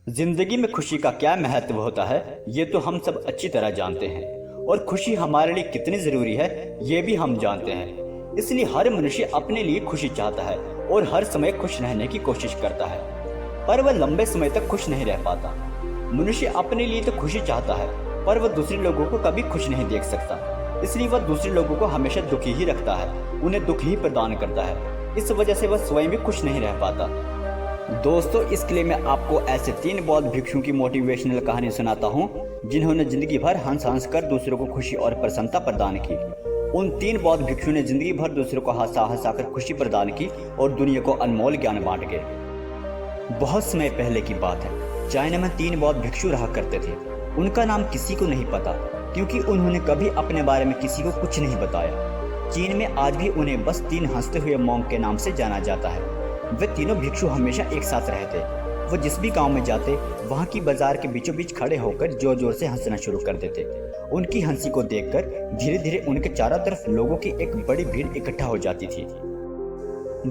जिंदगी में खुशी का क्या महत्व होता है ये तो हम सब अच्छी तरह जानते हैं और खुशी हमारे लिए कितनी जरूरी है ये भी हम जानते हैं। इसलिए हर मनुष्य अपने लिए खुशी चाहता है और हर समय खुश रहने की कोशिश करता है, पर वह लंबे समय तक खुश नहीं रह पाता। मनुष्य अपने लिए तो खुशी चाहता है पर वह दूसरे लोगों को कभी खुश नहीं देख सकता, इसलिए वह दूसरे लोगों को हमेशा दुखी ही रखता है, उन्हें दुख ही प्रदान करता है। इस वजह से वह स्वयं भी खुश नहीं रह पाता। दोस्तों, इसके लिए मैं आपको ऐसे 3 बौद्ध भिक्षुओं की मोटिवेशनल कहानी सुनाता हूँ जिन्होंने जिंदगी भर हंस हंस कर दूसरों को खुशी और प्रसन्नता प्रदान की। उन 3 बौद्ध भिक्षुओं ने जिंदगी भर दूसरों को हंसा हंसा कर खुशी प्रदान की और दुनिया को अनमोल ज्ञान बांट गए। बहुत समय पहले की बात है, चाइना में 3 बौद्ध भिक्षु रहा करते थे। उनका नाम किसी को नहीं पता क्योंकि उन्होंने कभी अपने बारे में किसी को कुछ नहीं बताया। चीन में आज भी उन्हें बस 3 हंसते हुए मॉन्क के नाम से जाना जाता है। वे तीनों भिक्षु हमेशा एक साथ रहते। वो जिस भी गांव में जाते वहां की बाजार के बीचों बीच खड़े होकर जोर जोर से हंसना शुरू कर देते। उनकी हंसी को देखकर धीरे धीरे उनके चारों तरफ लोगों की एक बड़ी भीड़ इकट्ठा हो जाती थी।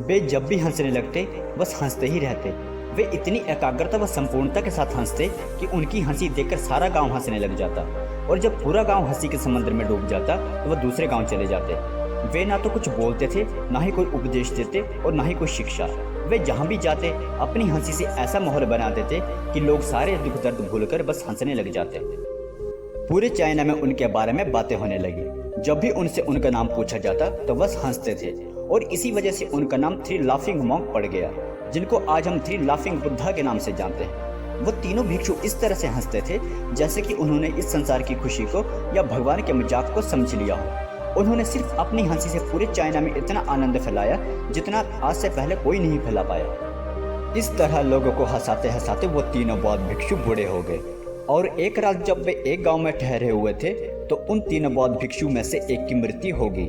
वे जब भी हंसने लगते बस हंसते ही रहते। वे इतनी एकाग्रता व संपूर्णता के साथ हंसते कि उनकी हंसी देखकर सारा गांव हंसने लग जाता, और जब पूरा गांव हंसी के समंदर में डूब जाता तो वह दूसरे गांव चले जाते। वे ना तो कुछ बोलते थे, ना ही कोई उपदेश देते और ना ही कोई शिक्षा। वे जहाँ भी जाते अपनी हंसी से ऐसा माहौल बना देते कि लोग सारे दुख दर्द भूलकर बस हंसने लग जाते। पूरे चाइना में उनके बारे में बातें होने लगी। जब भी उनसे उनका नाम पूछा जाता तो बस हंसते थे, और इसी वजह से उनका नाम 3 लाफिंग मॉन्क पड़ गया, जिनको आज हम 3 लाफिंग बुद्धा के नाम से जानते हैं। वो तीनों भिक्षु इस तरह से हंसते थे जैसे कि उन्होंने इस संसार की खुशी को या भगवान के मजाक को समझ लिया हो। उन्होंने सिर्फ अपनी हंसी से पूरे चाइना में इतना आनंद फैलाया जितना आज से पहले कोई नहीं फैला पाया। इस तरह लोगों को हंसाते हंसाते वो तीनों बौद्ध भिक्षु बूढ़े हो गए, और एक रात जब वे एक गांव में ठहरे हुए थे तो उन तीनों बौद्ध भिक्षु में से एक की मृत्यु हो गई।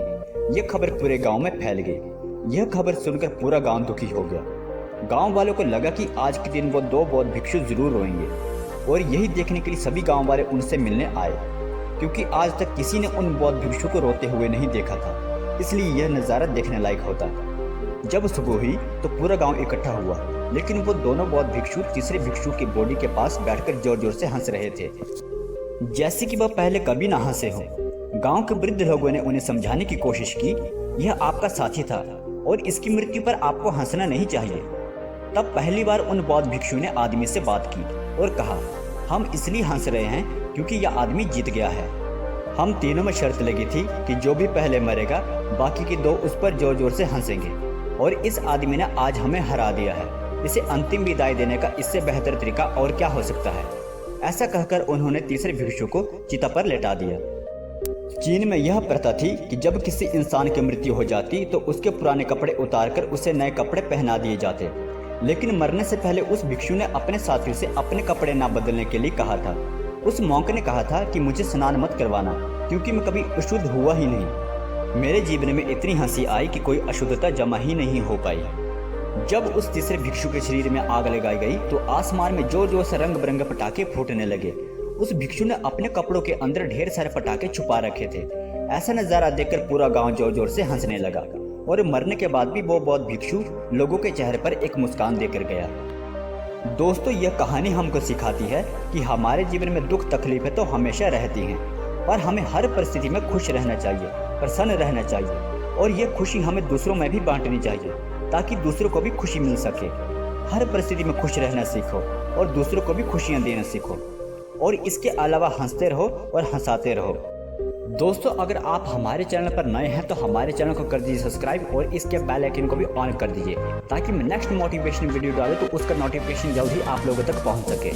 यह खबर पूरे गांव में फैल गई। यह खबर सुनकर पूरा गांव दुखी हो गया। गांव वालों को लगा कि आज के दिन वो 2 बौद्ध भिक्षु जरूर रोएंगे, और यही देखने के लिए सभी गांव वाले उनसे मिलने आए, क्योंकि आज तक किसी ने उन बौद्ध भिक्षु को रोते हुए नहीं देखा था, इसलिए यह नज़ारा देखने लायक होता। जब सुबह हुई तो पूरा गांव इकट्ठा हुआ, लेकिन वो दोनों बौद्ध भिक्षु तीसरे भिक्षु की बॉडी के पास बैठकर जोर जोर से हंस रहे थे, जैसे कि वह पहले कभी ना हंसे हो। गांव के वृद्ध लोगों ने उन्हें समझाने की कोशिश की, यह आपका साथी था और इसकी मृत्यु पर आपको हंसना नहीं चाहिए। तब पहली बार उन बौद्ध भिक्षु ने आदमी से बात की और कहा, हम इसलिए हंस रहे हैं क्योंकि यह आदमी जीत गया है। हम तीनों में शर्त लगी थी कि जो भी पहले मरेगा बाकी के 2 उस पर जोर जोर से हंसेंगे, और इस आदमी ने आज हमें हरा दिया है। इसे अंतिम विदाई देने का इससे बेहतर तरीका और क्या हो सकता है। ऐसा कहकर उन्होंने तीसरे भिक्षु को चिता पर लेटा दिया। चीन में यह प्रथा थी कि जब किसी इंसान की मृत्यु हो जाती तो उसके पुराने कपड़े उतारकर उसे नए कपड़े पहना दिए जाते, लेकिन मरने से पहले उस भिक्षु ने अपने साथियों से अपने कपड़े ना बदलने के लिए कहा था। उस मॉन्क ने कहा था कि मुझे स्नान मत करवाना क्योंकि मैं कभी अशुद्ध हुआ ही नहीं। मेरे जीवन में इतनी हंसी आई कि कोई अशुद्धता जमा ही नहीं हो पाई। जब उस तीसरे भिक्षु के शरीर में आग लगाई गई तो आसमान में जोर जोर से रंग बिरंगे पटाखे फूटने लगे। उस भिक्षु ने अपने कपड़ों के अंदर ढेर सारे पटाखे छुपा रखे थे। ऐसा नजारा देखकर पूरा गाँव जोर जोर से हंसने लगा, और मरने के बाद भी वो बौद्ध भिक्षु लोगों के चेहरे पर एक मुस्कान देकर गया। दोस्तों, यह कहानी हमको सिखाती है कि हमारे जीवन में दुख तकलीफें तो हमेशा रहती हैं, पर हमें हर परिस्थिति में खुश रहना चाहिए, प्रसन्न रहना चाहिए, और यह खुशी हमें दूसरों में भी बांटनी चाहिए ताकि दूसरों को भी खुशी मिल सके। हर परिस्थिति में खुश रहना सीखो और दूसरों को भी खुशियाँ देना सीखो, और इसके अलावा हंसते रहो और हंसाते रहो। दोस्तों, अगर आप हमारे चैनल पर नए हैं तो हमारे चैनल को कर दीजिए सब्सक्राइब और इसके बेल आइकन को भी ऑन कर दीजिए ताकि मैं नेक्स्ट मोटिवेशनल वीडियो डालूं तो उसका नोटिफिकेशन जल्द ही आप लोगों तक पहुंच सके।